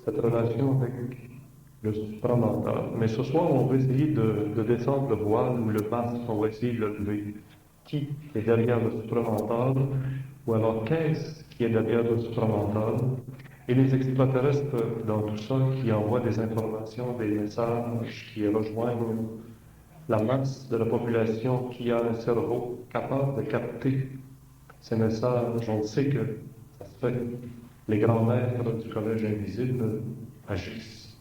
cette relation avec le supramental. Mais ce soir, on va essayer de descendre le voile ou le masque, on va essayer de le lever. Qui est derrière le supramental? Ou alors, qu'est-ce qui est derrière le supramental? Et les extraterrestres, dans tout ça, qui envoient des informations, des messages, qui rejoignent la masse de la population qui a un cerveau capable de capter ces messages. On sait que ça se fait. Les grands maîtres du Collège invisible agissent.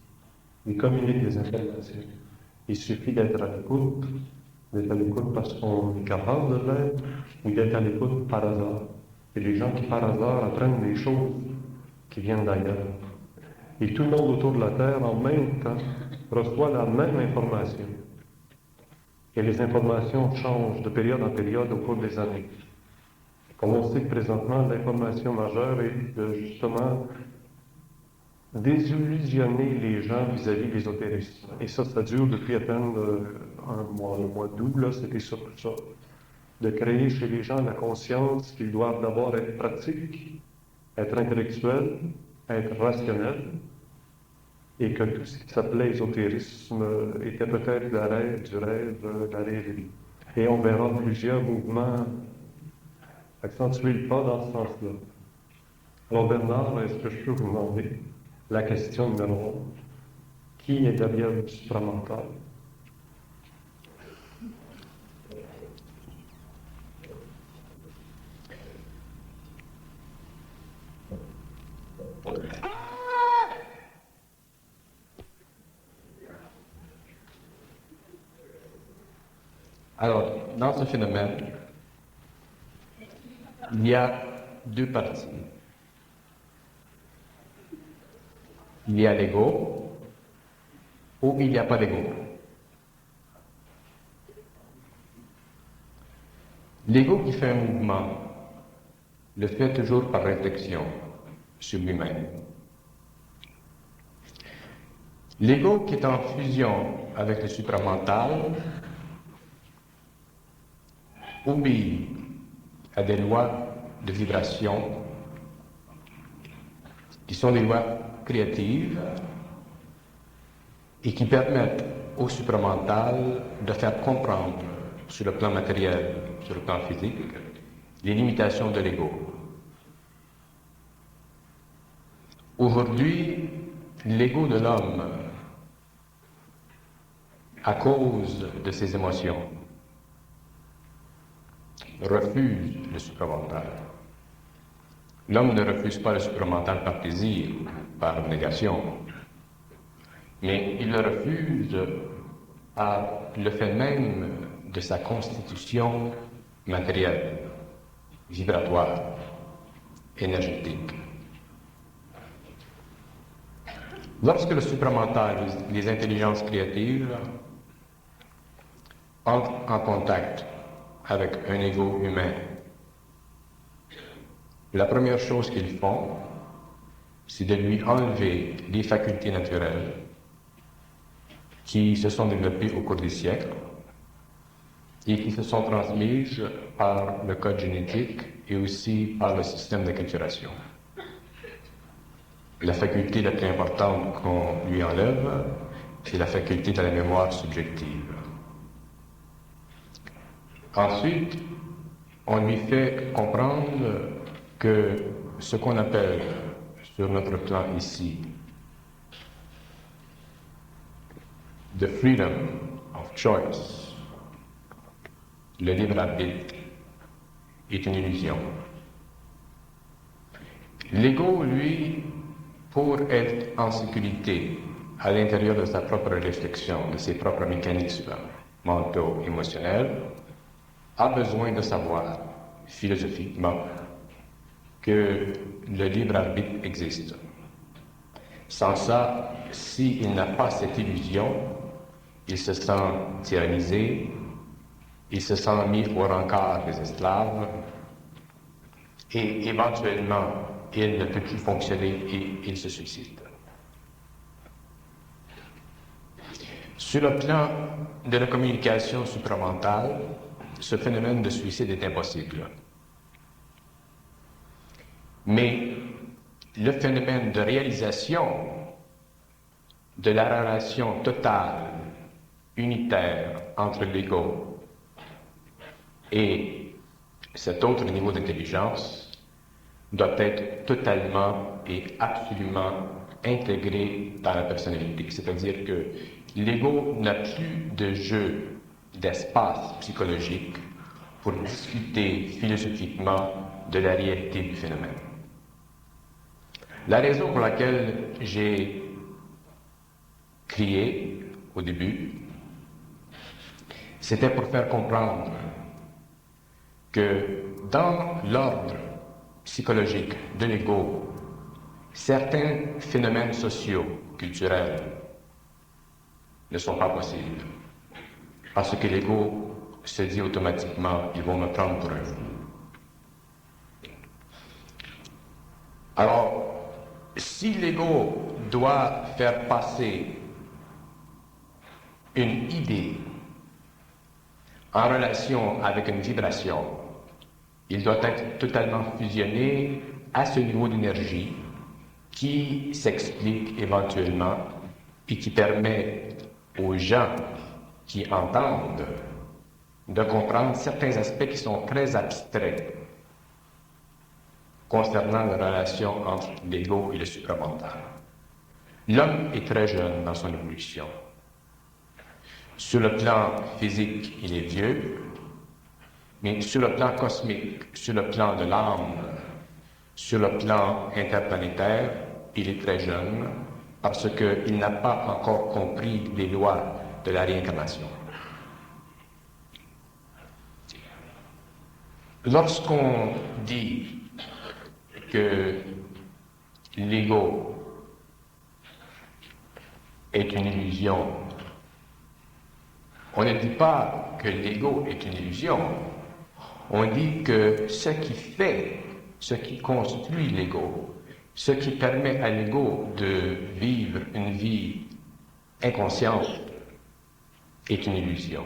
Ils communiquent des informations. Il suffit d'être à l'écoute parce qu'on est capable de l'être, ou d'être à l'écoute par hasard. Et les gens qui, par hasard, apprennent des choses qui viennent d'ailleurs. Et tout le monde autour de la Terre, en même temps, reçoit la même information. Et les informations changent de période en période au cours des années. Comme on sait que présentement, l'information majeure est de, justement, désillusionner les gens vis-à-vis de l'ésotérisme. Et ça dure depuis à peine un mois, le mois d'août, là, c'était surtout ça. De créer chez les gens la conscience qu'ils doivent d'abord être pratiques, être intellectuels, être rationnels, et que tout ce qui s'appelait ésotérisme était peut-être la rêve du rêve, la rêverie. Et on verra plusieurs mouvements accentuer le pas dans ce sens-là. Alors Bernard, est-ce que je peux vous demander la question numéro 1? Qui est derrière le supramental? Alors, dans ce phénomène, il y a deux parties. Il y a l'ego ou il n'y a pas d'ego. L'ego qui fait un mouvement le fait toujours par réflexion sur lui-même. L'ego qui est en fusion avec le supramental obéit à des lois de vibration qui sont des lois créatives et qui permettent au supramental de faire comprendre sur le plan matériel, sur le plan physique, les limitations de l'ego. Aujourd'hui, l'ego de l'homme, à cause de ses émotions, refuse le supramental. L'homme ne refuse pas le supramental par plaisir, par négation, mais il le refuse par le fait même de sa constitution matérielle, vibratoire, énergétique. Lorsque le supramental, les intelligences créatives, entrent en contact avec un ego humain, la première chose qu'ils font, c'est de lui enlever les facultés naturelles qui se sont développées au cours des siècles et qui se sont transmises par le code génétique et aussi par le système d'acculturation. La faculté la plus importante qu'on lui enlève, c'est la faculté de la mémoire subjective. Ensuite, on lui fait comprendre que ce qu'on appelle sur notre plan ici the freedom of choice, le libre arbitre, est une illusion. L'ego, lui, pour être en sécurité à l'intérieur de sa propre réflexion, de ses propres mécanismes mentaux, émotionnels, a besoin de savoir, philosophiquement, que le libre arbitre existe. Sans ça, s'il n'a pas cette illusion, il se sent tyrannisé, il se sent mis au rencard des esclaves, et éventuellement, il ne peut plus fonctionner et il se suicide. Sur le plan de la communication supramentale, ce phénomène de suicide est impossible. Mais le phénomène de réalisation de la relation totale, unitaire entre l'ego et cet autre niveau d'intelligence doit être totalement et absolument intégré dans la personnalité. C'est-à-dire que l'ego n'a plus de jeu d'espace psychologique pour discuter philosophiquement de la réalité du phénomène. La raison pour laquelle j'ai crié au début, c'était pour faire comprendre que dans l'ordre psychologique de l'ego, certains phénomènes sociaux, culturels, ne sont pas possibles. Parce que l'ego se dit automatiquement, ils vont me prendre pour un fou. Alors, si l'ego doit faire passer une idée en relation avec une vibration, il doit être totalement fusionné à ce niveau d'énergie qui s'explique éventuellement et qui permet aux gens qui entendent de comprendre certains aspects qui sont très abstraits concernant la relation entre l'ego et le supramental. L'homme est très jeune dans son évolution. Sur le plan physique, il est vieux, mais sur le plan cosmique, sur le plan de l'âme, sur le plan interplanétaire, il est très jeune parce qu'il n'a pas encore compris les lois de la réincarnation. Lorsqu'on dit que l'ego est une illusion, on ne dit pas que l'ego est une illusion, on dit que ce qui fait, ce qui construit l'ego, ce qui permet à l'ego de vivre une vie inconsciente est une illusion.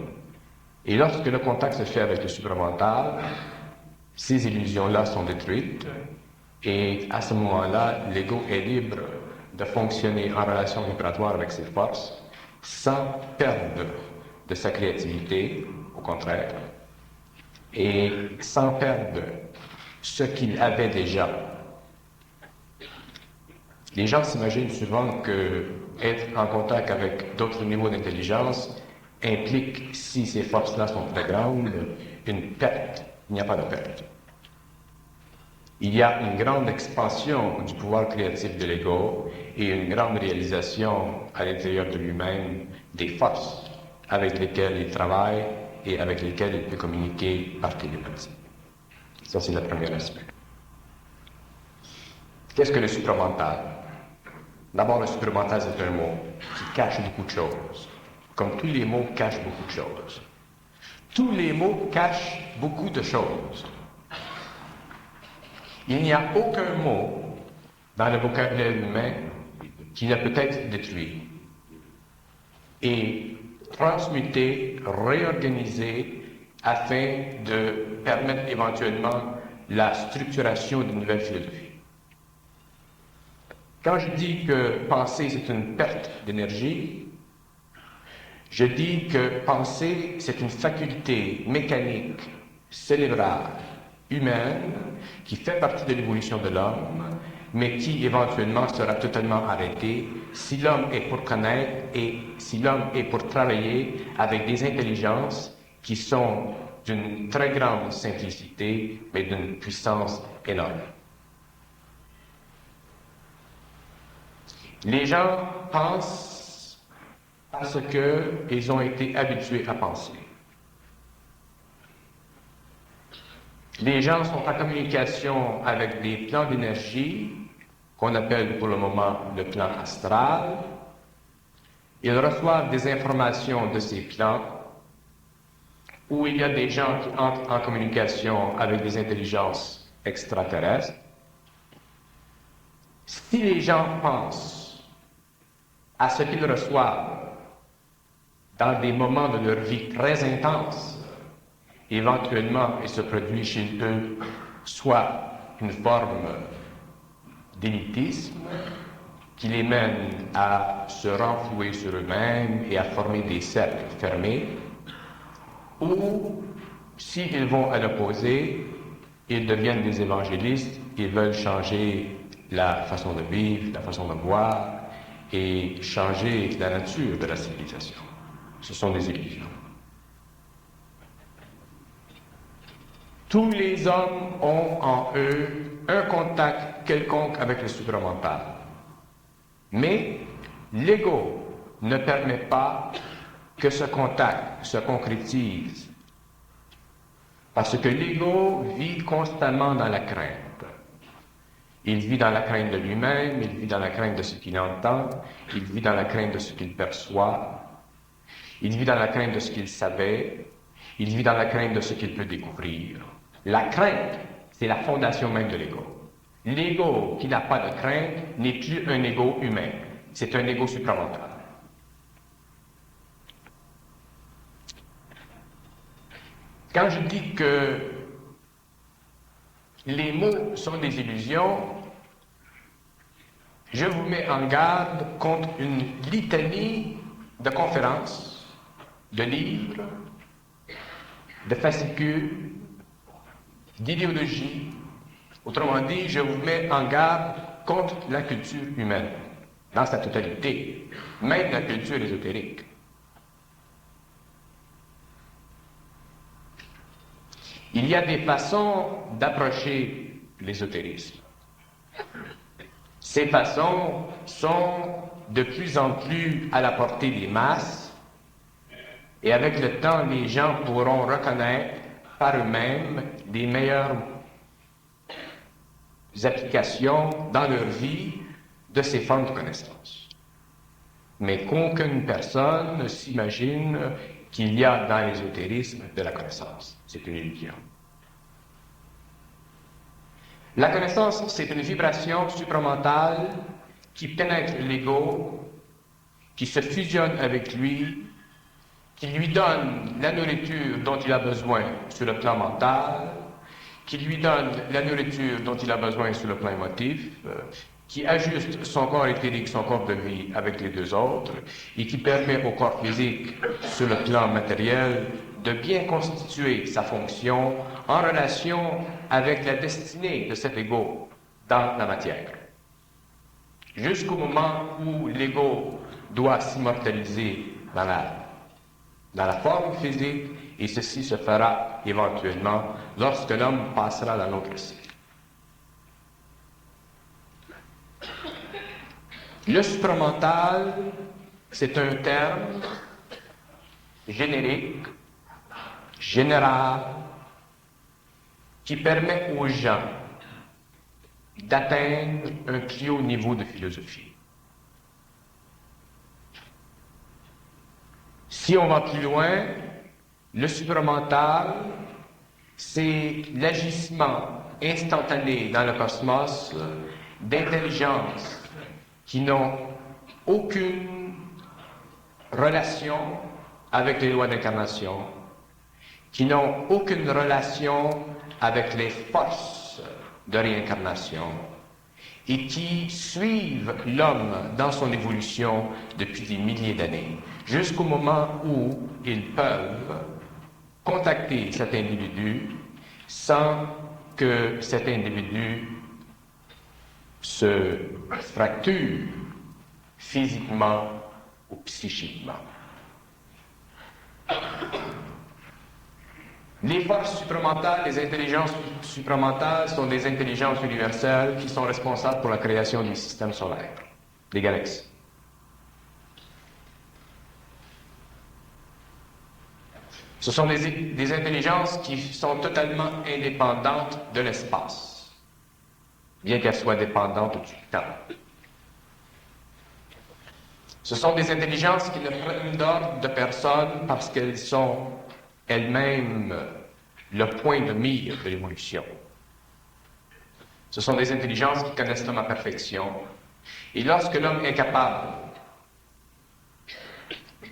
Et lorsque le contact se fait avec le supramental, ces illusions-là sont détruites et à ce moment-là, l'ego est libre de fonctionner en relation vibratoire avec ses forces sans perdre de sa créativité, au contraire, et sans perdre ce qu'il avait déjà. Les gens s'imaginent souvent que être en contact avec d'autres niveaux d'intelligence implique, si ces forces-là sont très grandes, une perte. Il n'y a pas de perte. Il y a une grande expansion du pouvoir créatif de l'ego et une grande réalisation à l'intérieur de lui-même des forces avec lesquelles il travaille et avec lesquelles il peut communiquer par télépathie. Ça, c'est le premier aspect. Qu'est-ce que le supramental? D'abord, le supramental, c'est un mot qui cache beaucoup de choses. Comme tous les mots cachent beaucoup de choses. Tous les mots cachent beaucoup de choses. Il n'y a aucun mot dans le vocabulaire humain qui ne peut être détruit et transmuté, réorganisé afin de permettre éventuellement la structuration d'une nouvelle philosophie. Quand je dis que penser, c'est une perte d'énergie, je dis que penser, c'est une faculté mécanique, cérébrale, humaine, qui fait partie de l'évolution de l'homme, mais qui éventuellement sera totalement arrêtée si l'homme est pour connaître et si l'homme est pour travailler avec des intelligences qui sont d'une très grande simplicité, mais d'une puissance énorme. Les gens pensent parce qu'ils ont été habitués à penser. Les gens sont en communication avec des plans d'énergie qu'on appelle pour le moment le plan astral. Ils reçoivent des informations de ces plans où il y a des gens qui entrent en communication avec des intelligences extraterrestres. Si les gens pensent à ce qu'ils reçoivent dans des moments de leur vie très intenses, éventuellement, il se produit chez eux soit une forme d'élitisme qui les mène à se renflouer sur eux-mêmes et à former des cercles fermés, ou s'ils vont à l'opposé, ils deviennent des évangélistes, ils veulent changer la façon de vivre, la façon de voir et changer la nature de la civilisation. Ce sont des illusions. Tous les hommes ont en eux un contact quelconque avec le supramental. Mais l'ego ne permet pas que ce contact se concrétise. Parce que l'ego vit constamment dans la crainte. Il vit dans la crainte de lui-même, il vit dans la crainte de ce qu'il entend, il vit dans la crainte de ce qu'il perçoit, il vit dans la crainte de ce qu'il savait, il vit dans la crainte de ce qu'il peut découvrir. La crainte, c'est la fondation même de l'ego. L'ego qui n'a pas de crainte n'est plus un ego humain, c'est un ego supramental. Quand je dis que les mots sont des illusions, je vous mets en garde contre une litanie de conférences, de livres, de fascicules, d'idéologies. Autrement dit, je vous mets en garde contre la culture humaine, dans sa totalité, même la culture ésotérique. Il y a des façons d'approcher l'ésotérisme. Ces façons sont de plus en plus à la portée des masses, et avec le temps, les gens pourront reconnaître par eux-mêmes les meilleures applications dans leur vie de ces formes de connaissance. Mais qu'aucune personne ne s'imagine qu'il y a dans l'ésotérisme de la connaissance. C'est une illusion. La connaissance, c'est une vibration supramentale qui pénètre l'ego, qui se fusionne avec lui, qui lui donne la nourriture dont il a besoin sur le plan mental, qui lui donne la nourriture dont il a besoin sur le plan émotif, qui ajuste son corps éthérique, son corps de vie avec les deux autres, et qui permet au corps physique, sur le plan matériel, de bien constituer sa fonction en relation avec la destinée de cet ego dans la matière. Jusqu'au moment où l'ego doit s'immortaliser dans la forme physique, et ceci se fera éventuellement lorsque l'homme passera dans l'autre cycle. Le supramental, c'est un terme générique, général, qui permet aux gens d'atteindre un plus haut niveau de philosophie. Si on va plus loin, le supramental, c'est l'agissement instantané dans le cosmos d'intelligences qui n'ont aucune relation avec les lois d'incarnation, qui n'ont aucune relation avec les forces de réincarnation et qui suivent l'homme dans son évolution depuis des milliers d'années, jusqu'au moment où ils peuvent contacter cet individu sans que cet individu se fracture physiquement ou psychiquement. Les forces supramentales, les intelligences supramentales sont des intelligences universelles qui sont responsables pour la création du système solaire, des galaxies. Ce sont des intelligences qui sont totalement indépendantes de l'espace, bien qu'elles soient dépendantes du temps. Ce sont des intelligences qui ne prennent d'ordre de personne parce qu'elles sont elles-mêmes le point de mire de l'évolution. Ce sont des intelligences qui connaissent l'homme à perfection. Et lorsque l'homme est capable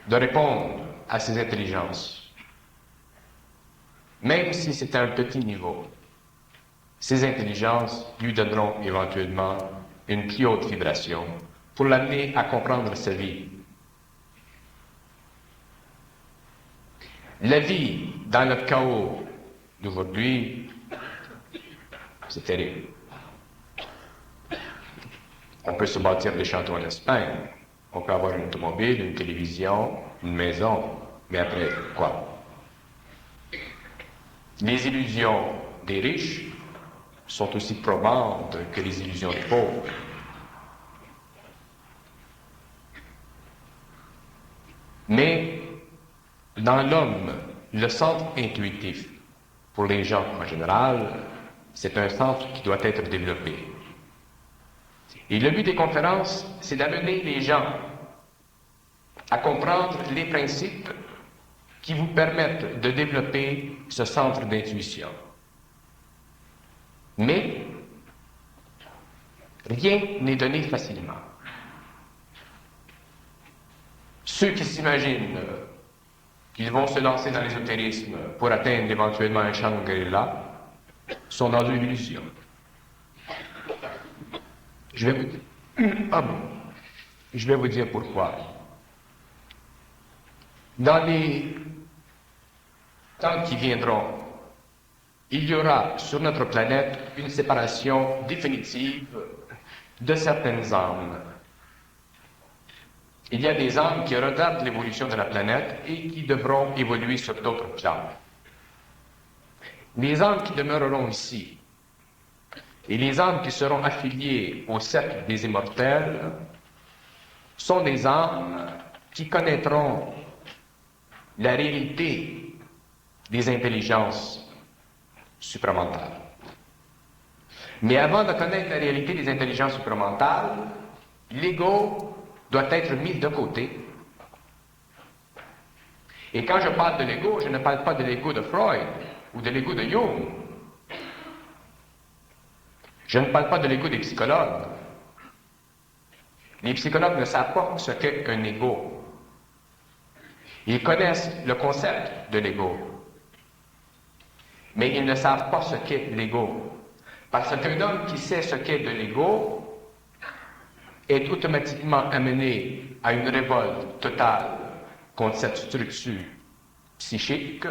de répondre à ces intelligences, même si c'est à un petit niveau, ces intelligences lui donneront éventuellement une plus haute vibration pour l'amener à comprendre sa vie. La vie dans le chaos d'aujourd'hui, c'est terrible. On peut se bâtir des châteaux en Espagne, on peut avoir une automobile, une télévision, une maison, mais après, quoi? Les illusions des riches sont aussi probantes que les illusions des pauvres. Mais dans l'homme, le centre intuitif, pour les gens en général, c'est un centre qui doit être développé. Et le but des conférences, c'est d'amener les gens à comprendre les principes qui vous permettent de développer ce centre d'intuition. Mais rien n'est donné facilement. Ceux qui s'imaginent qu'ils vont se lancer dans l'ésotérisme pour atteindre éventuellement un Shangri-La sont dans une illusion. Je vais vous dire pourquoi. Dans les temps qui viendront, il y aura sur notre planète une séparation définitive de certaines âmes. Il y a des âmes qui retardent l'évolution de la planète et qui devront évoluer sur d'autres plans. Les âmes qui demeureront ici et les âmes qui seront affiliées au cercle des immortels sont des âmes qui connaîtront la réalité des intelligences supramentales. Mais avant de connaître la réalité des intelligences supramentales, l'ego doit être mis de côté. Et quand je parle de l'ego, je ne parle pas de l'ego de Freud ou de l'ego de Jung. Je ne parle pas de l'ego des psychologues. Les psychologues ne savent pas ce qu'est un ego. Ils connaissent le concept de l'ego, mais ils ne savent pas ce qu'est l'ego. Parce qu'un homme qui sait ce qu'est de l'ego est automatiquement amené à une révolte totale contre cette structure psychique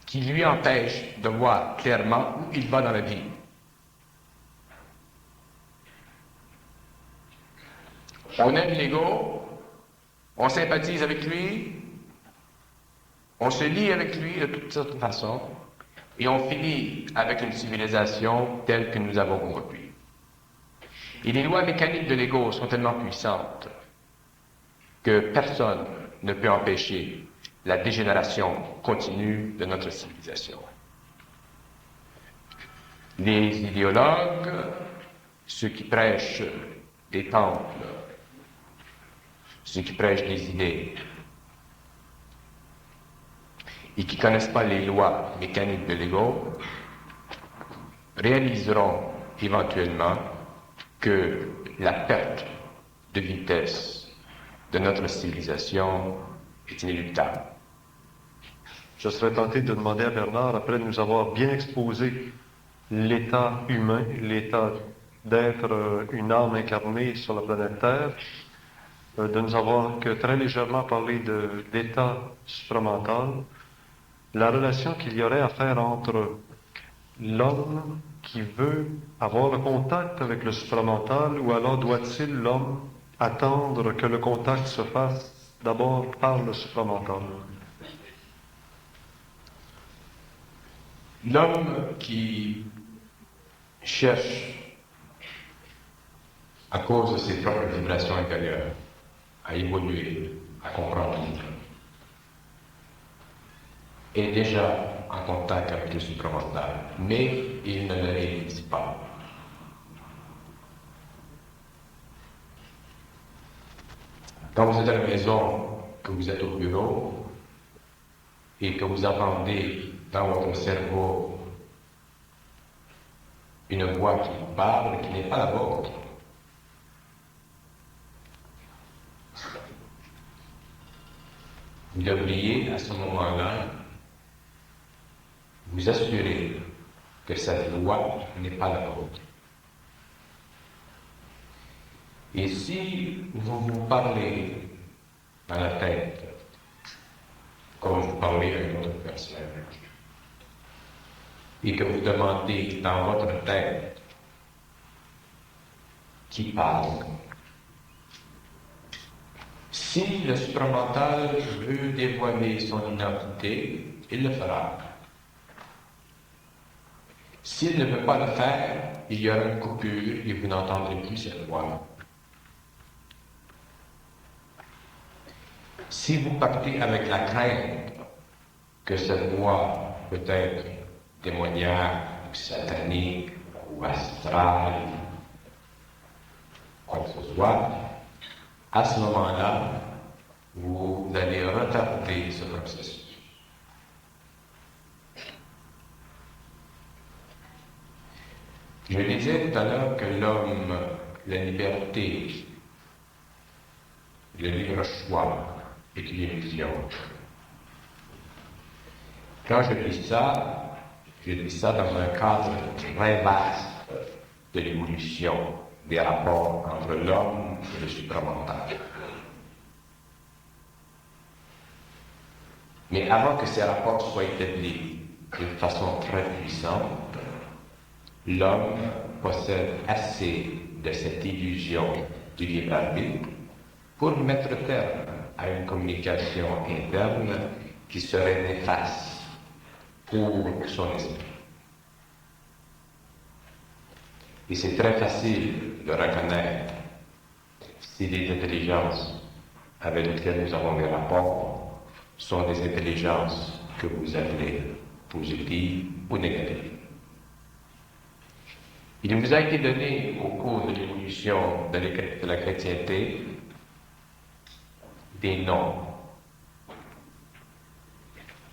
qui lui empêche de voir clairement où il va dans la vie. On aime l'ego, on sympathise avec lui, on se lie avec lui de toutes sortes de façons, et on finit avec une civilisation telle que nous avons aujourd'hui. Et les lois mécaniques de l'ego sont tellement puissantes que personne ne peut empêcher la dégénération continue de notre civilisation. Les idéologues, ceux qui prêchent des temples, ceux qui prêchent des idées et qui ne connaissent pas les lois mécaniques de l'ego, réaliseront éventuellement que la perte de vitesse de notre civilisation est inéluctable. Je serais tenté de demander à Bernard, après nous avoir bien exposé l'état humain, l'état d'être une âme incarnée sur la planète Terre, de nous avoir que très légèrement parlé d'état supramental, la relation qu'il y aurait à faire entre l'homme qui veut avoir le contact avec le supramental, ou alors doit-il, l'homme, attendre que le contact se fasse d'abord par le supramental? L'homme qui cherche, à cause de ses propres vibrations intérieures, à évoluer, à comprendre, est déjà en contact avec le supramental, mais il ne le réalise pas. Quand vous êtes à la maison, que vous êtes au bureau, et que vous entendez dans votre cerveau une voix qui vous parle, qui n'est pas la vôtre, vous devriez à ce moment-là vous assurer que cette voix n'est pas la vôtre. Et si vous vous parlez dans la tête, comme vous parlez à une autre personne, et que vous demandez dans votre tête qui parle, si le supramental veut dévoiler son identité, il le fera. S'il ne veut pas le faire, il y aura une coupure et vous n'entendrez plus cette voix. Si vous partez avec la crainte que cette voix peut être démoniaque, ou satanique, ou astrale, quoi que ce soit, à ce moment-là, vous allez retarder ce processus. Je disais tout à l'heure que l'homme, la liberté, le libre choix est une illusion. Quand je dis ça dans un cadre très vaste de l'évolution des rapports entre l'homme et le supramental. Mais avant que ces rapports soient établis d'une façon très puissante, l'homme possède assez de cette illusion du libre arbitre pour mettre terme à une communication interne qui serait néfaste pour son esprit. Et c'est très facile de reconnaître si les intelligences avec lesquelles nous avons des rapports sont des intelligences que vous appelez positives ou négatives. Il vous a été donné au cours de l'évolution de la chrétienté des noms,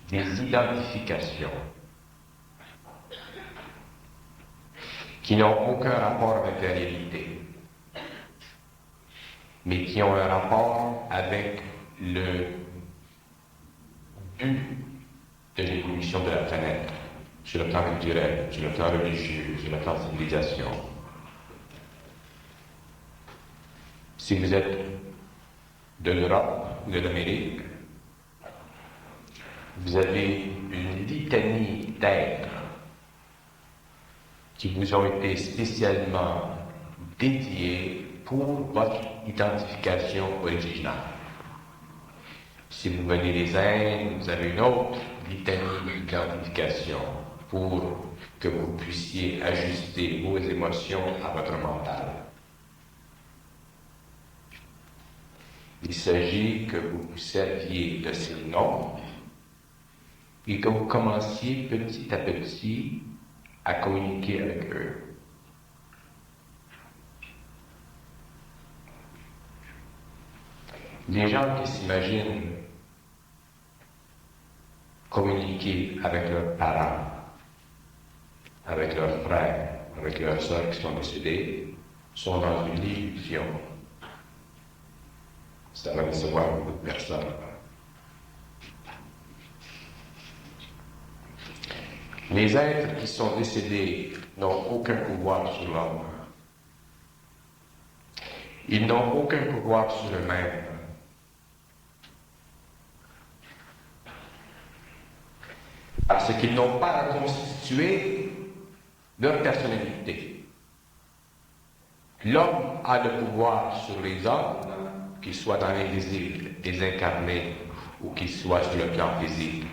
des identifications qui n'ont aucun rapport avec la réalité, mais qui ont un rapport avec le but de l'évolution de la planète, sur le plan culturel, sur le plan religieux, sur le plan de civilisation. Si vous êtes de l'Europe ou de l'Amérique, vous avez une litanie d'êtres qui vous ont été spécialement dédiés pour votre identification originale. Si vous venez des Indes, vous avez une autre litanie d'identification pour que vous puissiez ajuster vos émotions à votre mental. Il s'agit que vous vous serviez de ces noms et que vous commenciez petit à petit à communiquer avec eux. Les gens qui s'imaginent communiquer avec leurs parents, avec leurs frères, avec leurs sœurs qui sont décédés, sont dans une illusion. Ça va décevoir beaucoup de personnes. Les êtres qui sont décédés n'ont aucun pouvoir sur l'homme. Ils n'ont aucun pouvoir sur eux-mêmes. Parce qu'ils n'ont pas reconstitué leur personnalité. L'homme a le pouvoir sur les hommes, qu'ils soient dans l'invisible, désincarnés, ou qu'ils soient sur le plan physique,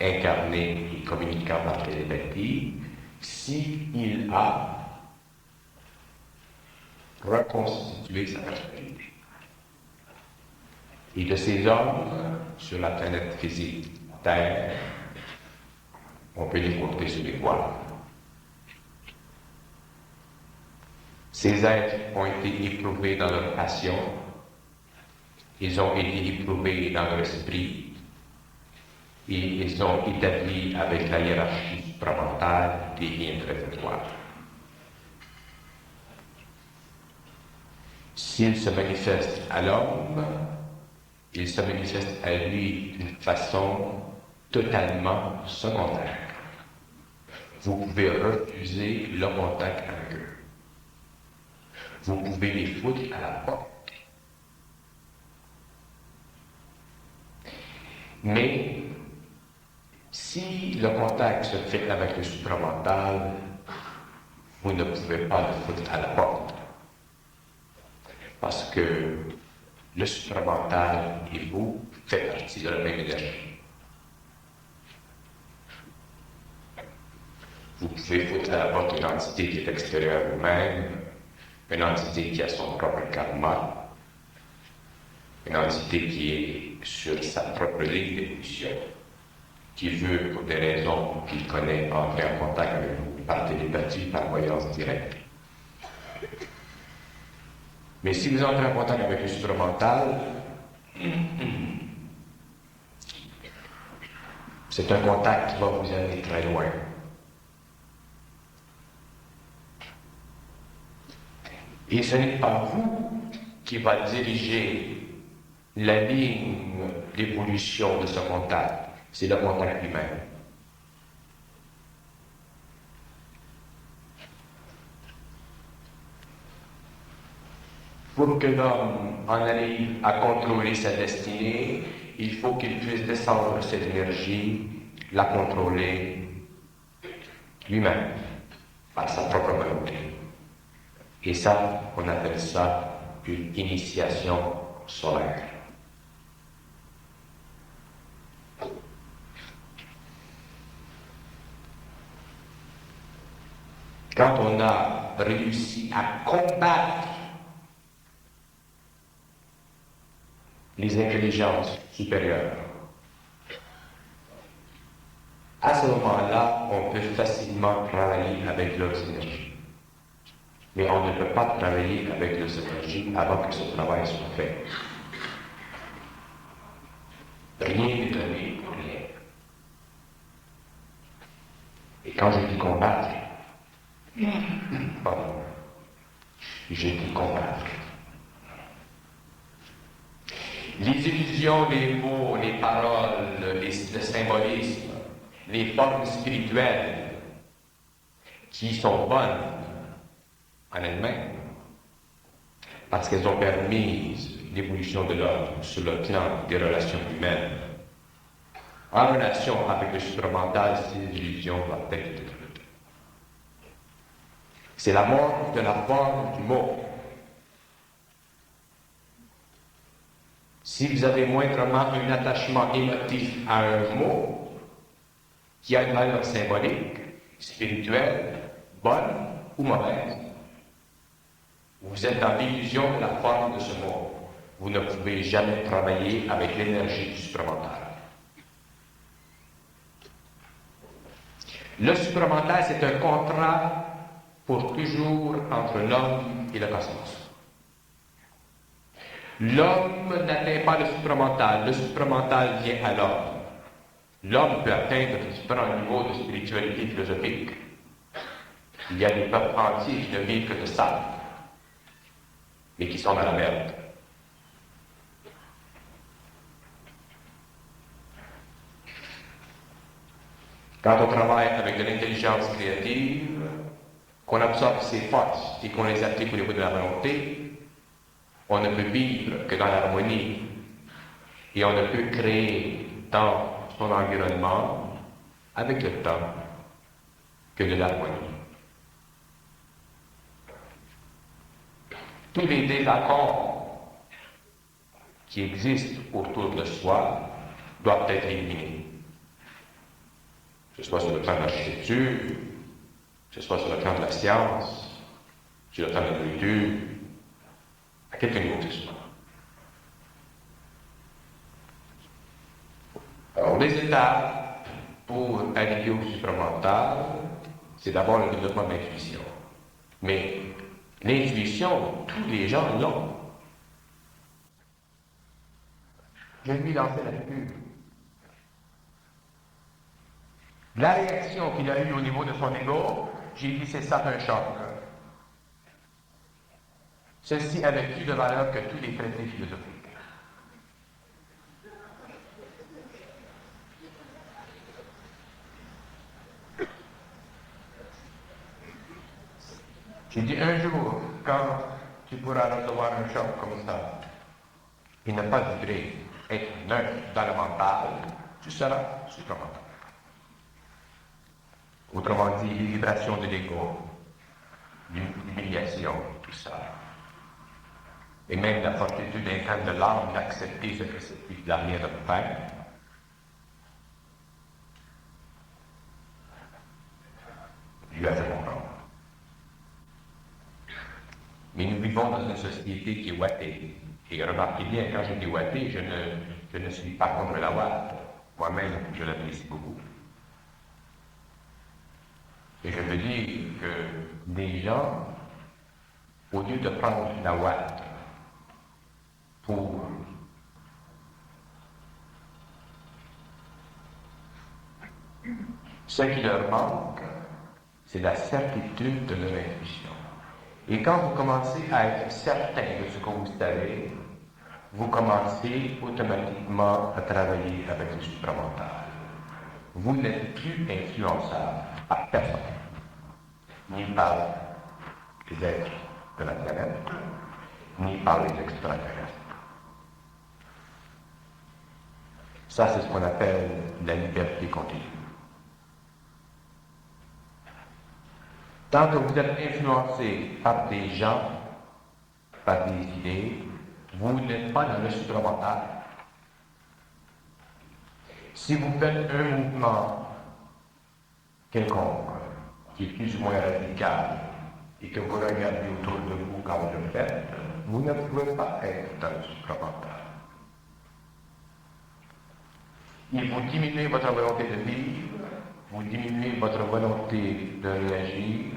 incarnés et communiquant par télépathie, s'il a reconstitué sa personnalité. Et de ces hommes, sur la planète physique Terre, on peut les compter sur les doigts. Ces êtres ont été éprouvés dans leur passion, ils ont été éprouvés dans leur esprit, et ils ont établi avec la hiérarchie supramentale des liens très étroits. S'il se manifeste à l'homme, il se manifeste à lui d'une façon totalement secondaire. Vous pouvez refuser le contact avec eux. Vous pouvez les foutre à la porte. Mais si le contact se fait avec le supramental, vous ne pouvez pas le foutre à la porte. Parce que le supramental et vous faites partie de la même énergie. Vous pouvez foutre à la porte une entité qui est extérieure à vous-même, une entité qui a son propre karma, une entité qui est sur sa propre ligne d'évolution, qui veut, pour des raisons qu'il connaît, entrer en contact avec vous par télépathie, par voyance directe. Mais si vous entrez en contact avec le supramental, c'est un contact qui va vous amener très loin. Et ce n'est pas vous qui va diriger la ligne d'évolution de ce contact, c'est le contact lui-même. Pour que l'homme en arrive à contrôler sa destinée, il faut qu'il puisse descendre cette énergie, la contrôler lui-même, par sa propre volonté. Et ça, on appelle ça une initiation solaire. Quand on a réussi à combattre les intelligences supérieures, à ce moment-là, on peut facilement travailler avec leurs énergies. Mais on ne peut pas travailler avec leurs énergies avant que ce travail soit fait. Rien n'est donné pour rien. Et quand je dis combattre, pardon, je dis combattre. Les illusions, les mots, les paroles, le symbolisme, les formes spirituelles qui sont bonnes en elles-mêmes, parce qu'elles ont permis l'évolution de l'homme sur le plan des relations humaines. En relation avec le supramental, ces illusions doivent être détruites. C'est la mort de la forme du mot. Si vous avez moindrement un attachement émotif à un mot qui a une valeur symbolique, spirituelle, bonne ou mauvaise, vous êtes dans l'illusion de la forme de ce mot. Vous ne pouvez jamais travailler avec l'énergie du supramental. Le supramental, c'est un contrat pour toujours entre l'homme et le cosmos. L'homme n'atteint pas le supramental vient à l'homme. L'homme peut atteindre différents niveaux de spiritualité philosophique. Il y a des peuples entiers qui ne vivent que de ça, mais qui sont dans la merde. Quand on travaille avec de l'intelligence créative, qu'on absorbe ses forces et qu'on les applique au niveau de la volonté, on ne peut vivre que dans l'harmonie et on ne peut créer dans son environnement, avec le temps, que de l'harmonie. Tous les désaccords qui existent autour de soi doivent être éliminés. Que ce soit sur le plan de l'architecture, que ce soit sur le plan de la science, sur le plan de la culture, à quelque niveau que ce soit. Alors, les étapes pour arriver au supramental, c'est d'abord le développement de l'intuition. Mais l'intuition, tous les gens l'ont. Je lui lançais la pub. La réaction qu'il a eue au niveau de son ego, j'ai dit c'est ça un choc. Ceci avait plus de valeur que tous les traités philosophiques. J'ai dit un jour, quand tu pourras recevoir un choc comme ça et ne pas vibrer, être neutre dans le mental, tu seras supramental. Autrement dit, les vibrations de l'ego, l'humiliation, tout ça. Et même la fortitude interne de l'âme d'accepter ce que c'est qu'il n'a rien de faire. Lui a fait comprendre. Mais nous vivons dans une société qui est ouatée. Et remarquez bien, quand je dis ouatée, je ne suis pas contre la ouate. Moi-même, je l'apprécie beaucoup. Et je veux dire que les gens, au lieu de prendre la ouate pour ce qui leur manque, c'est la certitude de leur intuition. Et quand vous commencez à être certain de ce que vous savez, vous commencez automatiquement à travailler avec le supramental. Vous n'êtes plus influençable par personne, ni par les êtres de la planète, ni par les extraterrestres. Ça, c'est ce qu'on appelle la liberté continue. Tant que vous êtes influencé par des gens, par des idées, vous n'êtes pas dans le supramental. Si vous faites un mouvement quelconque, qui est plus ou moins radical, et que vous regardez autour de vous quand vous le faites, vous ne pouvez pas être dans le supramental. Et vous diminuez votre volonté de vivre, vous diminuez votre volonté de réagir,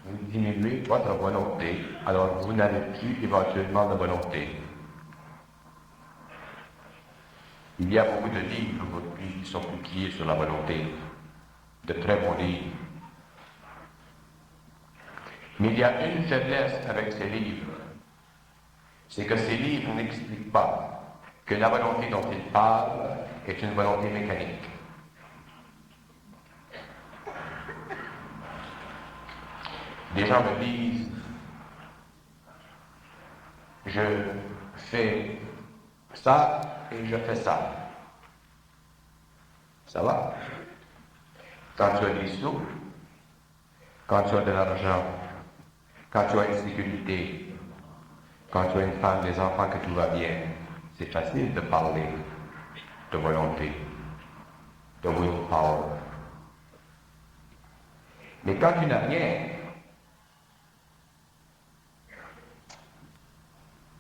vous diminuez votre volonté, alors vous n'avez plus éventuellement de volonté. Il y a beaucoup de livres aujourd'hui qui sont publiés sur la volonté, de très bons livres. Mais il y a une faiblesse avec ces livres, c'est que ces livres n'expliquent pas que la volonté dont ils parlent est une volonté mécanique. Des gens me disent, je fais ça et je fais ça. Ça va? Quand tu as des sous, quand tu as de l'argent, quand tu as une sécurité, quand tu as une femme, des enfants, que tout va bien, c'est facile de parler de volonté, de willpower. Mais quand tu n'as rien,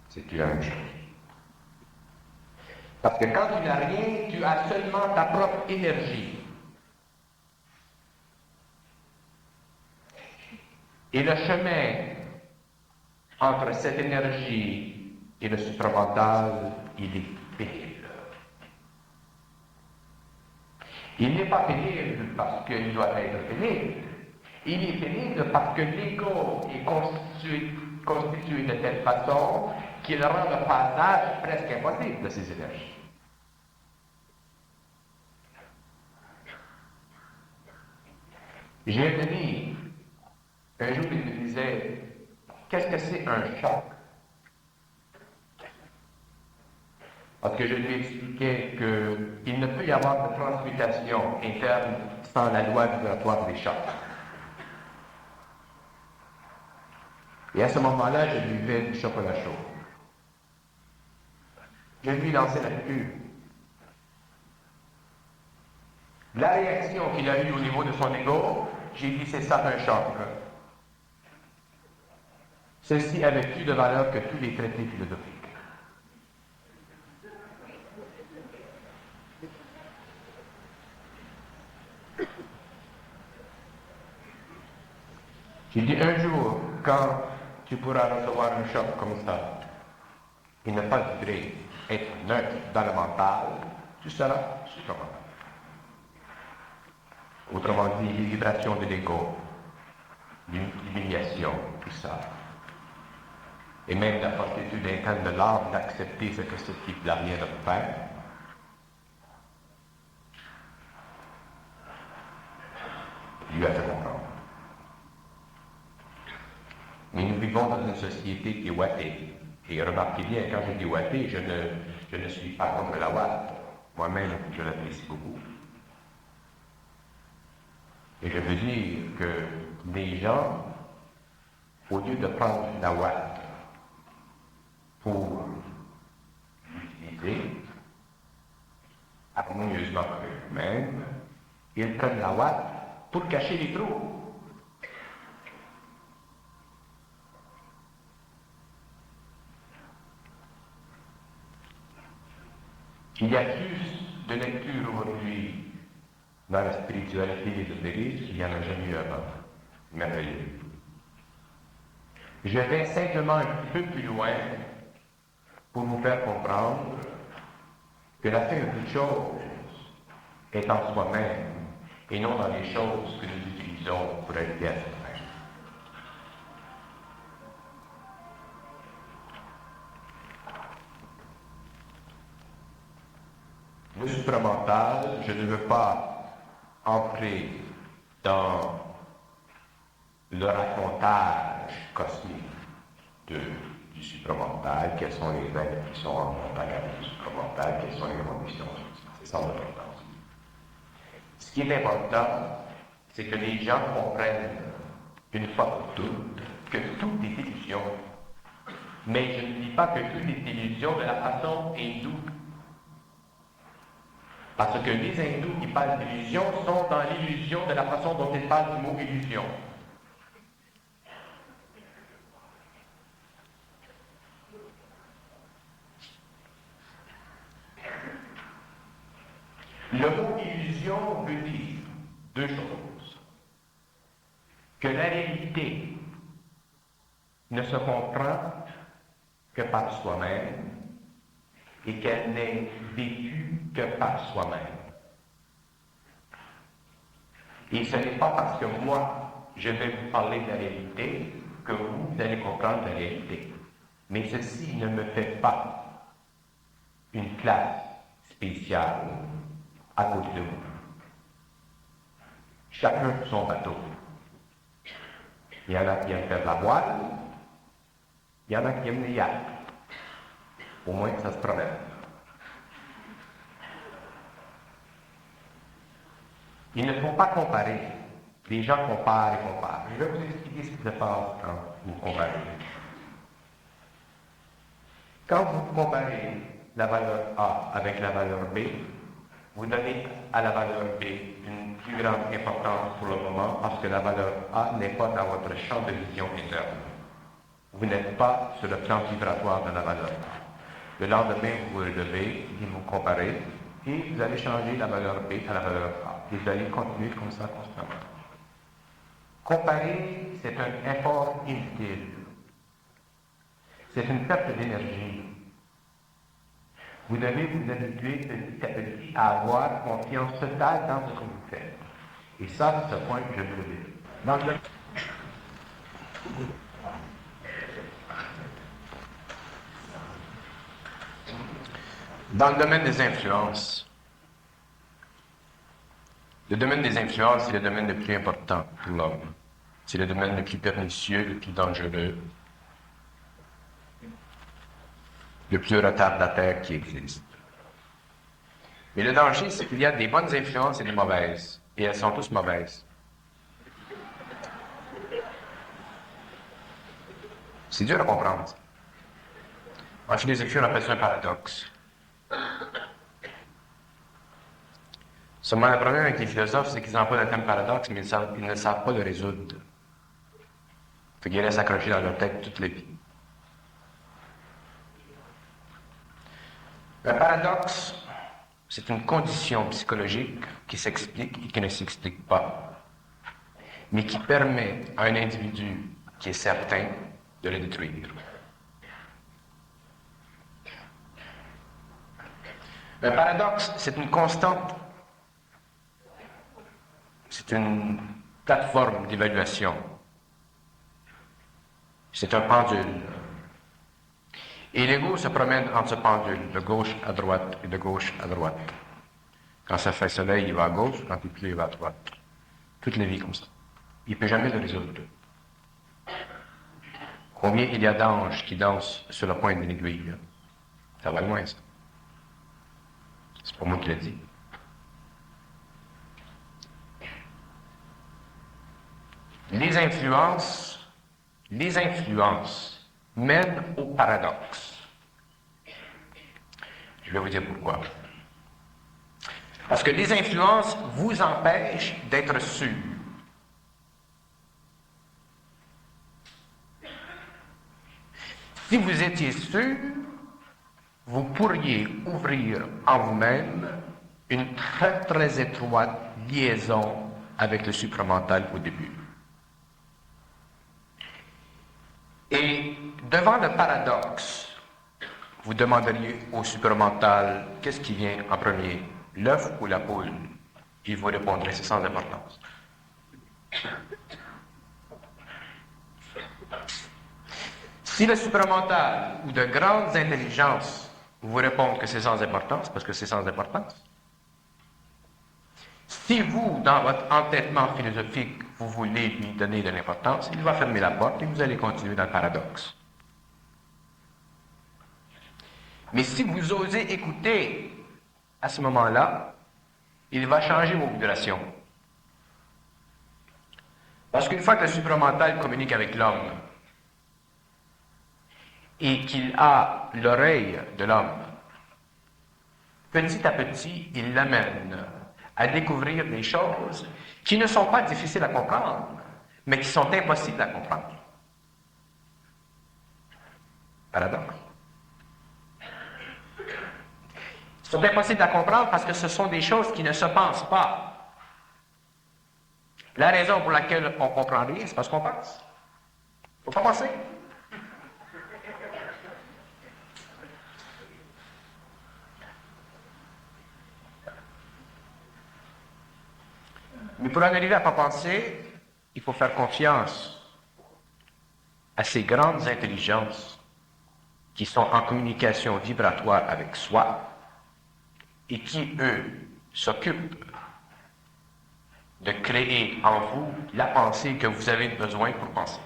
c'est plus la même chose. Parce que quand tu n'as rien, tu as seulement ta propre énergie. Et le chemin entre cette énergie et le supramental, il est pénible. Il n'est pas pénible parce qu'il doit être pénible. Il est pénible parce que l'ego est constitué de telle façon qu'il rend le passage presque impossible de ces énergies. J'ai un ami, un jour il me disait, qu'est-ce que c'est un choc? Parce que je lui expliquais qu'il ne peut y avoir de transmutation interne sans la loi vibratoire des chocs. Et à ce moment-là, je buvais du chocolat chaud. Je lui lançais la piqûre. La réaction qu'il a eue au niveau de son ego, j'ai dit c'est ça un choc. Ceci avait plus de valeur que tous les traités philosophiques. J'ai dit un jour, quand tu pourras recevoir un choc comme ça, et ne pas vibrer, être neutre dans le mental, tu seras supramental. Autrement dit, les vibrations de l'ego, l'humiliation, tout ça. Et même la fortitude interne de l'âme d'accepter ce que ce type n'a rien de faire. Lui a fait comprendre. Mais nous vivons dans une société qui est ouatée. Et remarquez bien, quand je dis ouatée, je ne suis pas contre la ouate. Moi-même, je l'apprécie beaucoup. Et je veux dire que les gens, au lieu de prendre la ouate pour l'utiliser harmonieusement avec eux-mêmes, ils prennent la ouate pour cacher les trous. Il y a plus de lecture aujourd'hui dans la spiritualité et l'ésotérisme qu'il n'y en a jamais eu avant. Merveilleux. Je vais simplement un peu plus loin pour vous faire comprendre que la fin de toute chose est en soi-même et non dans les choses que nous utilisons pour arriver à cette fin. Le supramental, je ne veux pas entrer dans le racontage cosmique du supramental, quels sont les êtres qui sont en contact avec le supramental, quelles sont les conditions, c'est sans importance. Ce qui est important, c'est que les gens comprennent une fois pour toutes que tout est illusion. Mais je ne dis pas que tout est illusion de la façon hindoue. Parce que les hindous qui parlent d'illusion sont dans l'illusion de la façon dont ils parlent du mot illusion. Le mot illusion veut dire deux choses. Que la réalité ne se comprend que par soi-même et qu'elle n'est vécue que par soi-même. Et ce n'est pas parce que moi, je vais vous parler de la réalité que vous allez comprendre la réalité. Mais ceci ne me fait pas une classe spéciale à côté de vous. Chacun son bateau. Il y en a qui aiment faire la voile, il y en a qui aiment les yachts. Au moins que ça se promène. Il ne faut pas comparer. Les gens comparent et comparent. Je vais vous expliquer ce qui se passe quand vous comparez. Quand vous comparez la valeur A avec la valeur B, vous donnez à la valeur B une plus grande importance pour le moment parce que la valeur A n'est pas dans votre champ de vision interne. Vous n'êtes pas sur le plan vibratoire de la valeur A. Le lendemain, vous vous relevez et vous comparez et vous allez changer la valeur B à la valeur A. Et vous allez continuer comme ça constamment. Comparer, c'est un effort inutile. C'est une perte d'énergie. Vous devez vous habituer petit à petit à avoir confiance totale dans ce que vous faites. Et ça, c'est ce point que je veux dire. Dans le domaine des influences, le domaine des influences, c'est le domaine le plus important pour l'homme. C'est le domaine le plus pernicieux, le plus dangereux, le plus retardataire qui existe. Mais le danger, c'est qu'il y a des bonnes influences et des mauvaises. Et elles sont tous mauvaises. C'est dur à comprendre. En philosophie, on appelle ça un paradoxe. Seulement, le problème avec les philosophes, c'est qu'ils emploient le terme paradoxe, mais ils ne savent pas le résoudre. Fait qu'ils restent accrochés dans leur tête toute la vie. Le paradoxe, c'est une condition psychologique qui s'explique et qui ne s'explique pas, mais qui permet à un individu qui est certain de le détruire. Le paradoxe, c'est une constante. C'est une plateforme d'évaluation. C'est un pendule. Et l'ego se promène entre ce pendule, de gauche à droite et de gauche à droite. Quand ça fait soleil, il va à gauche, quand il pleut, il va à droite. Toute la vie comme ça. Il ne peut jamais le résoudre. Combien il y a d'anges qui dansent sur la pointe d'une aiguille? Là? Ça va loin, ça. C'est pas moi qui l'ai dit. Les influences mènent au paradoxe. Je vais vous dire pourquoi. Parce que les influences vous empêchent d'être sûr. Si vous étiez sûr, vous pourriez ouvrir en vous-même une très très étroite liaison avec le supramental au début. Et devant le paradoxe, vous demanderiez au supramental qu'est-ce qui vient en premier, l'œuf ou la poule? Il vous répondrait c'est sans importance. Si le supramental ou de grandes intelligences vous répondent que c'est sans importance, parce que c'est sans importance, si vous, dans votre entêtement philosophique, vous voulez lui donner de l'importance, il va fermer la porte et vous allez continuer dans le paradoxe. Mais si vous osez écouter, à ce moment-là, il va changer vos vibrations. Parce qu'une fois que le supramental communique avec l'homme et qu'il a l'oreille de l'homme, petit à petit, il l'amène à découvrir des choses qui ne sont pas difficiles à comprendre, mais qui sont impossibles à comprendre. Paradoxe. Ils sont impossibles à comprendre parce que ce sont des choses qui ne se pensent pas. La raison pour laquelle on ne comprend rien, c'est parce qu'on pense. Il ne faut pas penser. Mais pour en arriver à ne pas penser, il faut faire confiance à ces grandes intelligences qui sont en communication vibratoire avec soi et qui, eux, s'occupent de créer en vous la pensée que vous avez besoin pour penser.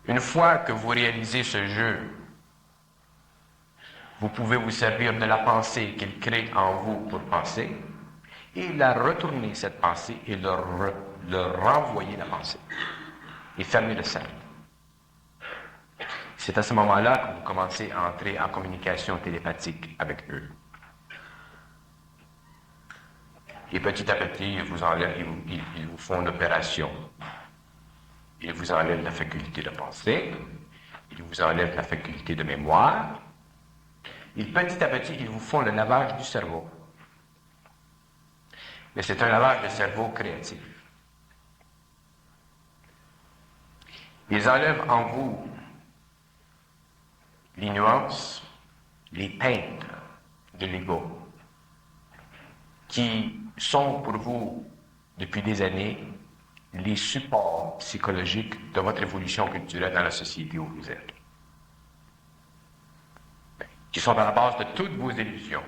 Une fois que vous réalisez ce jeu, vous pouvez vous servir de la pensée qu'il crée en vous pour penser et la retourner, cette pensée, et leur renvoyer la pensée. Et fermer le cercle. C'est à ce moment-là que vous commencez à entrer en communication télépathique avec eux. Et petit à petit, ils vous font l'opération. Ils vous enlèvent la faculté de penser, ils vous enlèvent la faculté de mémoire, et petit à petit, ils vous font le lavage du cerveau. Mais c'est un lavage de cerveau créatif. Ils enlèvent en vous les nuances, les teintes de l'ego, qui sont pour vous, depuis des années, les supports psychologiques de votre évolution culturelle dans la société où vous êtes, qui sont à la base de toutes vos illusions.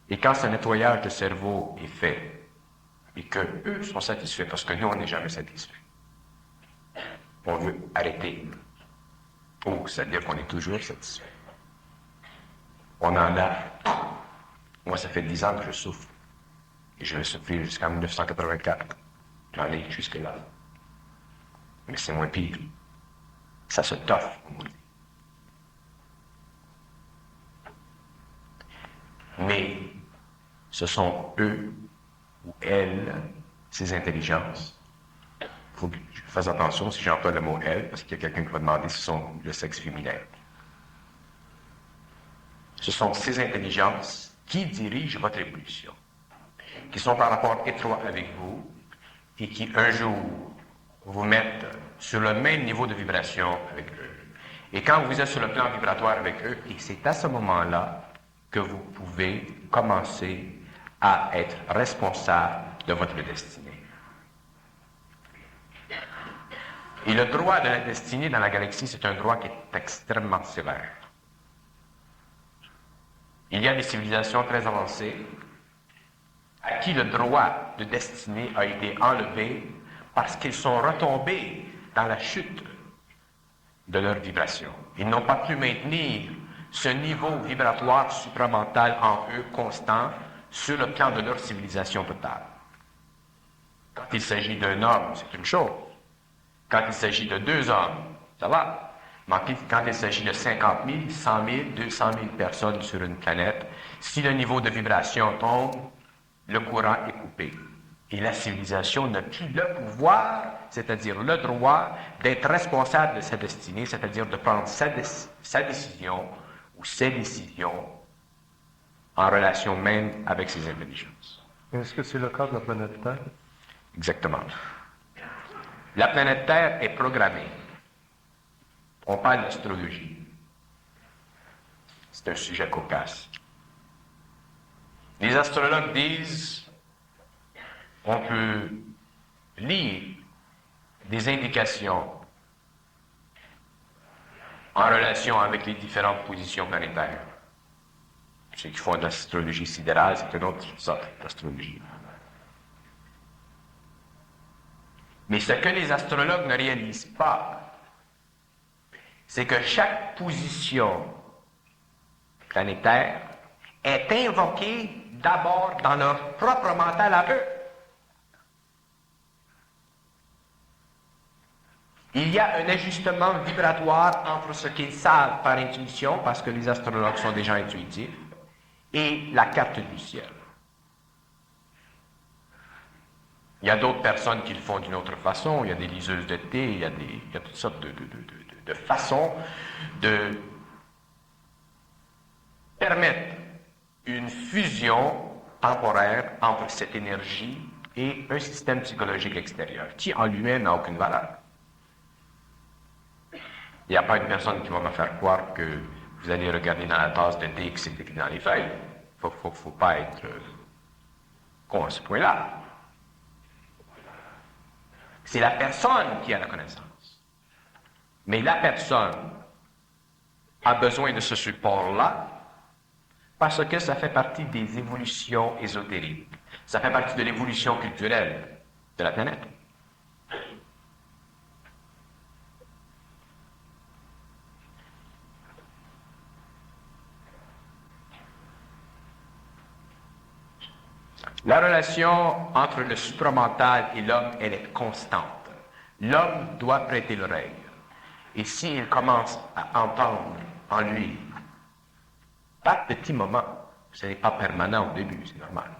Et quand ce nettoyage de cerveau est fait, et qu'eux sont satisfaits, parce que nous, on n'est jamais satisfaits, on veut arrêter. Oh, c'est-à-dire qu'on est toujours satisfait. On en a. Moi, ça fait 10 ans que je souffre. Et je vais souffrir jusqu'en 1984. J'en ai jusque-là. Mais c'est moins pire. Ça se toffe, comme on dit. Mais ce sont eux ou elles, ces intelligences. Il faut que je fasse attention si j'emploie le mot elles, parce qu'il y a quelqu'un qui va demander si ce sont le sexe féminin. Ce sont ces intelligences qui dirigent votre évolution, qui sont en rapport étroit avec vous et qui, un jour, vous mettent sur le même niveau de vibration avec eux. Et quand vous êtes sur le plan vibratoire avec eux, et c'est à ce moment-là que vous pouvez commencer à être responsable de votre destinée. Et le droit de la destinée dans la galaxie, c'est un droit qui est extrêmement sévère. Il y a des civilisations très avancées à qui le droit de destinée a été enlevé parce qu'ils sont retombés dans la chute de leur vibration. Ils n'ont pas pu maintenir ce niveau vibratoire supramental en eux constant sur le plan de leur civilisation totale. Quand il s'agit d'un homme, c'est une chose. Quand il s'agit de 2 hommes, ça va. Mais quand il s'agit de 50 000, 100 000, 200 000 personnes sur une planète, si le niveau de vibration tombe, le courant est coupé. Et la civilisation n'a plus le pouvoir, c'est-à-dire le droit, d'être responsable de sa destinée, c'est-à-dire de prendre sa décision ou ses décisions en relation même avec ses intelligences. Est-ce que c'est le cas de la planète Terre? Exactement. La planète Terre est programmée. On parle d'astrologie. C'est un sujet cocasse. Les astrologues disent on peut lire des indications en relation avec les différentes positions planétaires. Ceux qui font de l'astrologie sidérale, c'est une autre sorte d'astrologie. Mais ce que les astrologues ne réalisent pas, c'est que chaque position planétaire est invoquée d'abord dans leur propre mental à eux. Il y a un ajustement vibratoire entre ce qu'ils savent par intuition, parce que les astrologues sont des gens intuitifs, et la carte du ciel. Il y a d'autres personnes qui le font d'une autre façon. Il y a des liseuses de thé, il y a toutes sortes de façons de permettre une fusion temporaire entre cette énergie et un système psychologique extérieur, qui en lui-même n'a aucune valeur. Il n'y a pas une personne qui va me faire croire que vous allez regarder dans la tasse de thé que c'est écrit dans les feuilles. Il ne faut pas être con à ce point-là. C'est la personne qui a la connaissance. Mais la personne a besoin de ce support-là parce que ça fait partie des évolutions ésotériques. Ça fait partie de l'évolution culturelle de la planète. La relation entre le supramental et l'homme, elle est constante. L'homme doit prêter l'oreille. Et s'il commence à entendre en lui, par petits moments, ce n'est pas permanent au début, c'est normal,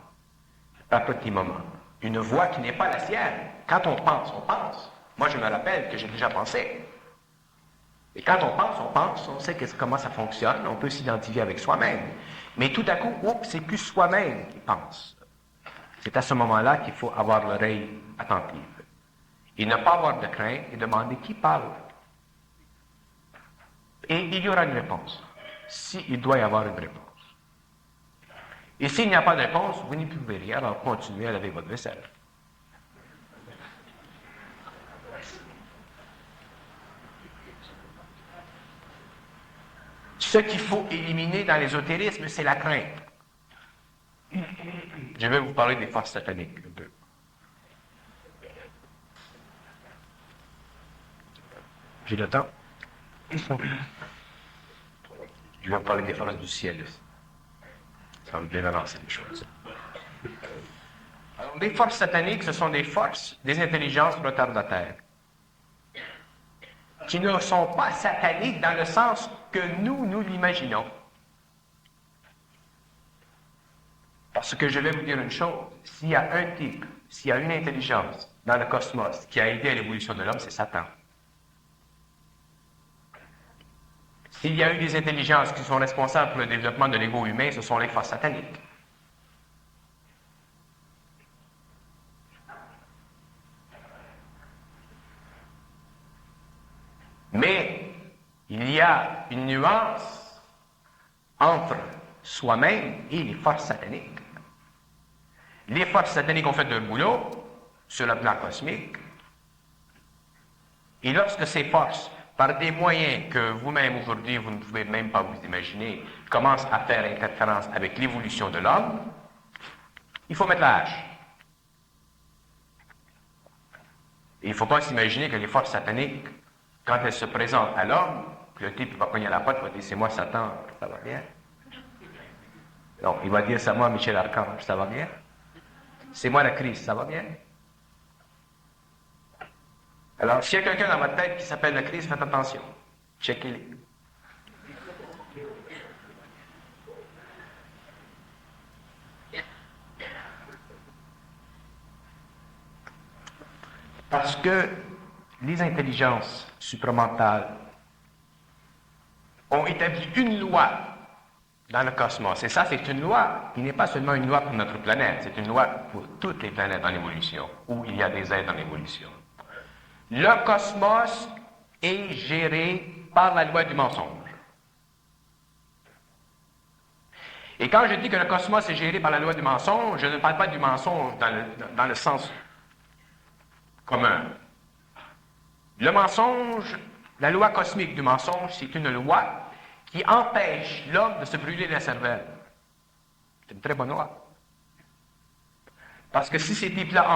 par petits moments, une voix qui n'est pas la sienne. Quand on pense, on pense. Moi, je me rappelle que j'ai déjà pensé. Et quand on pense, on sait comment ça fonctionne, on peut s'identifier avec soi-même. Mais tout à coup, c'est plus soi-même qui pense. C'est à ce moment-là qu'il faut avoir l'oreille attentive. Et ne pas avoir de crainte et demander qui parle. Et il y aura une réponse, s'il doit y avoir une réponse. Et s'il n'y a pas de réponse, vous n'y pouvez rien, alors continuez à laver votre vaisselle. Ce qu'il faut éliminer dans l'ésotérisme, c'est la crainte. Je vais vous parler des forces sataniques un peu. J'ai le temps. Je vais vous parler des forces du ciel aussi. Ça va bien avancer les choses. Alors, les forces sataniques, ce sont des forces, des intelligences retardataires, qui ne sont pas sataniques dans le sens que nous l'imaginons. Parce que je vais vous dire une chose, s'il y a un type, s'il y a une intelligence dans le cosmos qui a aidé à l'évolution de l'homme, c'est Satan. S'il y a eu des intelligences qui sont responsables pour le développement de l'ego humain, ce sont les forces sataniques. Mais il y a une nuance entre soi-même et les forces sataniques. Les forces sataniques ont fait leur boulot sur le plan cosmique. Et lorsque ces forces, par des moyens que vous-même aujourd'hui, vous ne pouvez même pas vous imaginer, commencent à faire interférence avec l'évolution de l'homme, il faut mettre la hache. Et il ne faut pas s'imaginer que les forces sataniques, quand elles se présentent à l'homme, que le type va cogner à la porte, va dire c'est moi Satan, ça va bien. Non, il va dire c'est moi Michel Archange, ça va bien. C'est moi la crise, ça va bien. Alors, s'il y a quelqu'un dans votre tête qui s'appelle la crise, faites attention. Checkez-les. Parce que les intelligences supramentales ont établi une loi dans le cosmos. Et ça, c'est une loi qui n'est pas seulement une loi pour notre planète, c'est une loi pour toutes les planètes dans l'évolution, où il y a des êtres dans l'évolution. Le cosmos est géré par la loi du mensonge. Et quand je dis que le cosmos est géré par la loi du mensonge, je ne parle pas du mensonge dans le sens commun. Le mensonge, la loi cosmique du mensonge, c'est une loi qui empêche l'homme de se brûler la cervelle. C'est une très bonne loi. Parce que si ces types-là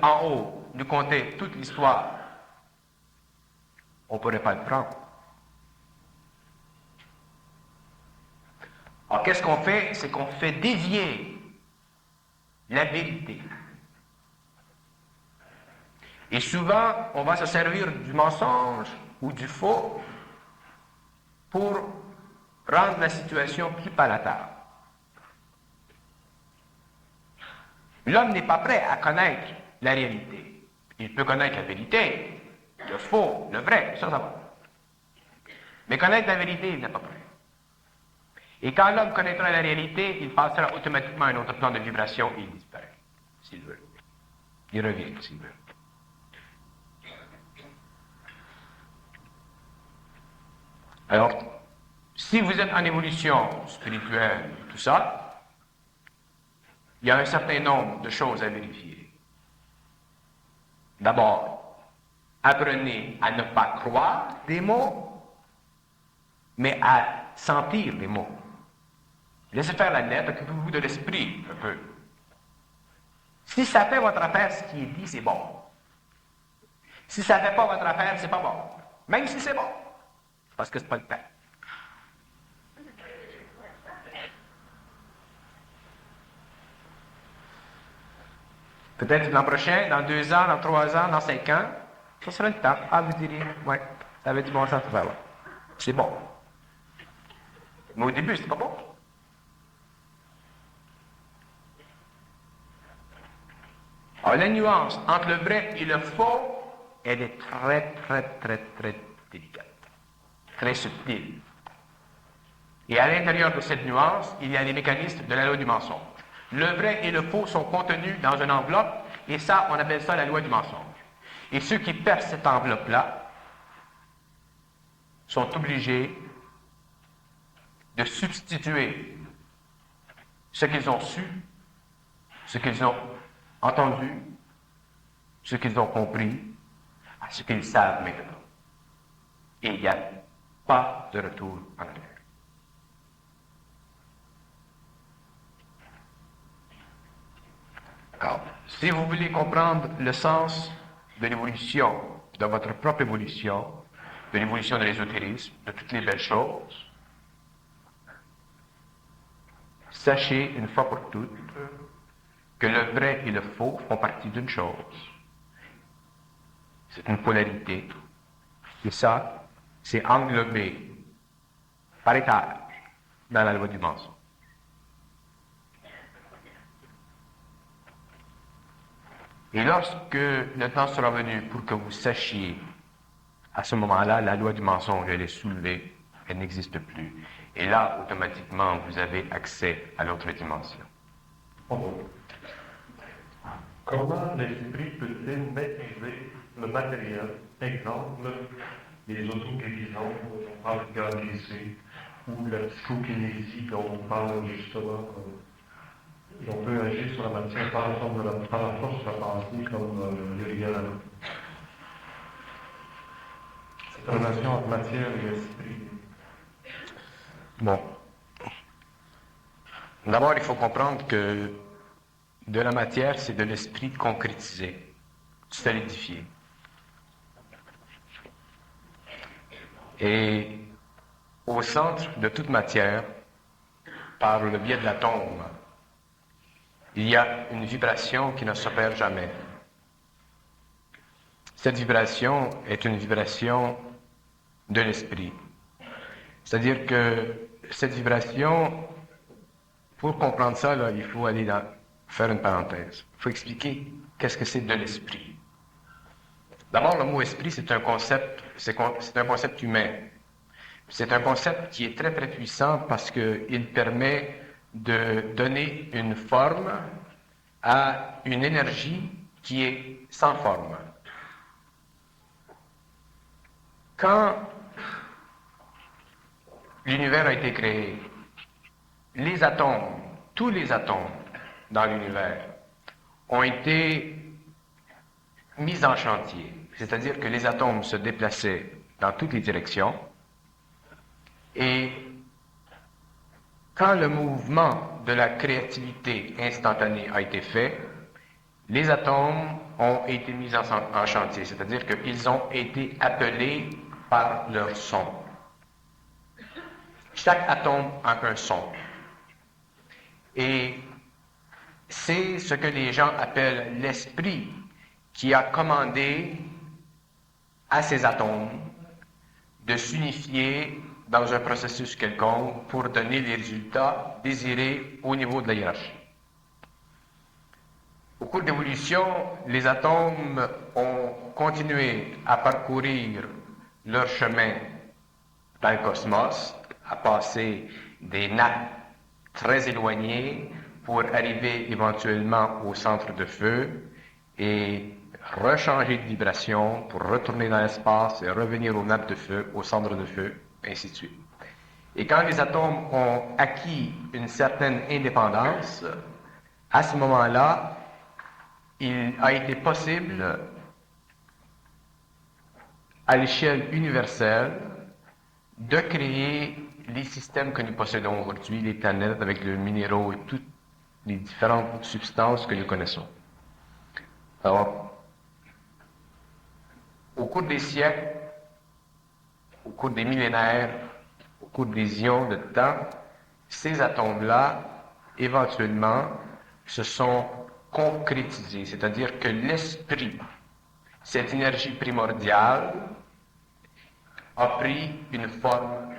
en haut nous contaient toute l'histoire, on ne pourrait pas le prendre. Alors, qu'est-ce qu'on fait? C'est qu'on fait dévier la vérité. Et souvent, on va se servir du mensonge ou du faux pour rendre la situation plus palatable. L'homme n'est pas prêt à connaître la réalité. Il peut connaître la vérité, le faux, le vrai, ça va. Mais connaître la vérité, il n'est pas prêt. Et quand l'homme connaîtra la réalité, il passera automatiquement à un autre plan de vibration et il disparaît, s'il veut. Il revient, s'il veut. Alors, si vous êtes en évolution spirituelle, tout ça, il y a un certain nombre de choses à vérifier. D'abord, apprenez à ne pas croire des mots, mais à sentir les mots. Laissez faire la lettre, occupez-vous de l'esprit un peu. Si ça fait votre affaire, ce qui est dit, c'est bon. Si ça ne fait pas votre affaire, c'est pas bon. Même si c'est bon. Parce que c'est pas le temps. Peut-être l'an prochain, dans 2 ans, dans 3 ans, dans 5 ans, ça sera le temps. Ah, vous diriez, ouais, ça avait du bon sens de faire là. C'est bon. Mais au début, c'est pas bon. Alors, la nuance entre le vrai et le faux, elle est très, très, très, très délicate. Très subtile. Et à l'intérieur de cette nuance, il y a les mécanismes de la loi du mensonge. Le vrai et le faux sont contenus dans une enveloppe, et ça, on appelle ça la loi du mensonge. Et ceux qui percent cette enveloppe-là sont obligés de substituer ce qu'ils ont su, ce qu'ils ont entendu, ce qu'ils ont compris, à ce qu'ils savent maintenant. Et il n'y a pas de retour en arrière. Alors, si vous voulez comprendre le sens de l'évolution, de votre propre évolution, de l'évolution de l'ésotérisme, de toutes les belles choses, sachez une fois pour toutes que le vrai et le faux font partie d'une chose. C'est une polarité. Et ça, c'est englobé par étage dans la loi du mensonge. Et lorsque le temps sera venu pour que vous sachiez, à ce moment-là, la loi du mensonge, elle est soulevée, elle n'existe plus. Et là, automatiquement, vous avez accès à l'autre dimension. Comment l'esprit peut-il maîtriser le matériel? Exemple, les autoguérisons dont on parle ici, ou la psychokinésie dont on parle justement. On peut agir sur la matière par la force de la pensée comme Uriel. Cette relation entre matière et esprit. Bon. D'abord, il faut comprendre que de la matière, c'est de l'esprit concrétisé, solidifié. Et au centre de toute matière, par le biais de l'atome, il y a une vibration qui ne s'opère jamais. Cette vibration est une vibration de l'esprit. C'est-à-dire que cette vibration, pour comprendre ça, là, il faut aller faire une parenthèse. Il faut expliquer qu'est-ce que c'est de l'esprit. D'abord, le mot esprit, c'est un concept humain. C'est un concept qui est très, très puissant parce qu'il permet de donner une forme à une énergie qui est sans forme. Quand l'univers a été créé, les atomes, tous les atomes dans l'univers, ont été mis en chantier. C'est-à-dire que les atomes se déplaçaient dans toutes les directions. Et quand le mouvement de la créativité instantanée a été fait, les atomes ont été mis en chantier, c'est-à-dire qu'ils ont été appelés par leur son. Chaque atome a un son. Et c'est ce que les gens appellent l'esprit qui a commandé à ces atomes de s'unifier dans un processus quelconque pour donner les résultats désirés au niveau de la hiérarchie. Au cours de l'évolution, les atomes ont continué à parcourir leur chemin dans le cosmos, à passer des nappes très éloignées pour arriver éventuellement au centre de feu et rechanger de vibration pour retourner dans l'espace et revenir aux nappes de feu, au centre de feu, ainsi de suite. Et quand les atomes ont acquis une certaine indépendance, à ce moment-là, il a été possible, à l'échelle universelle, de créer les systèmes que nous possédons aujourd'hui, les planètes avec les minéraux et toutes les différentes substances que nous connaissons. Alors, au cours des siècles, au cours des millénaires, au cours des ions de temps, ces atomes-là, éventuellement, se sont concrétisés, c'est-à-dire que l'esprit, cette énergie primordiale, a pris une forme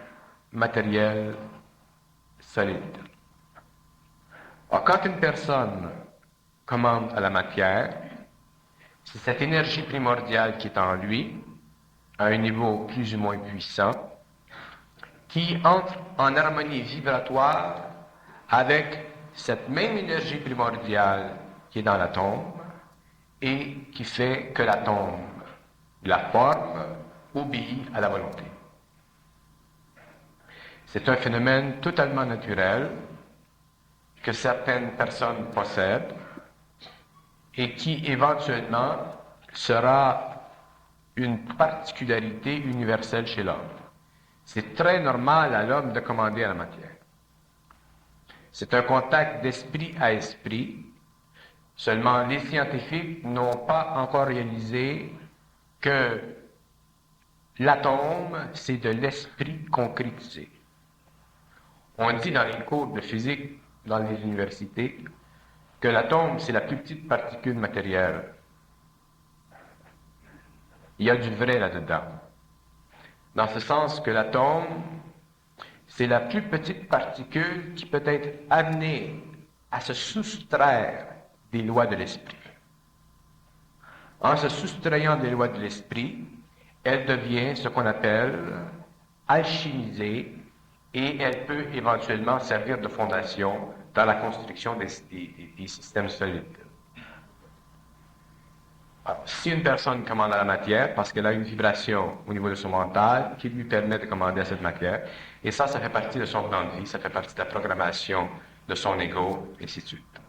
matérielle solide. Alors, quand une personne commande à la matière, c'est cette énergie primordiale qui est en lui, à un niveau plus ou moins puissant, qui entre en harmonie vibratoire avec cette même énergie primordiale qui est dans l'atome et qui fait que l'atome, la forme, obéit à la volonté. C'est un phénomène totalement naturel que certaines personnes possèdent et qui éventuellement sera une particularité universelle chez l'homme. C'est très normal à l'homme de commander à la matière. C'est un contact d'esprit à esprit. Seulement, les scientifiques n'ont pas encore réalisé que l'atome, c'est de l'esprit concrétisé. On dit dans les cours de physique dans les universités que l'atome, c'est la plus petite particule matérielle. Il y a du vrai là-dedans. Dans ce sens que l'atome, c'est la plus petite particule qui peut être amenée à se soustraire des lois de l'esprit. En se soustrayant des lois de l'esprit, elle devient ce qu'on appelle alchimisée et elle peut éventuellement servir de fondation dans la construction des systèmes solides. Alors, si une personne commande à la matière parce qu'elle a une vibration au niveau de son mental qui lui permet de commander à cette matière, et ça fait partie de son plan de vie, ça fait partie de la programmation de son ego, et ainsi de suite.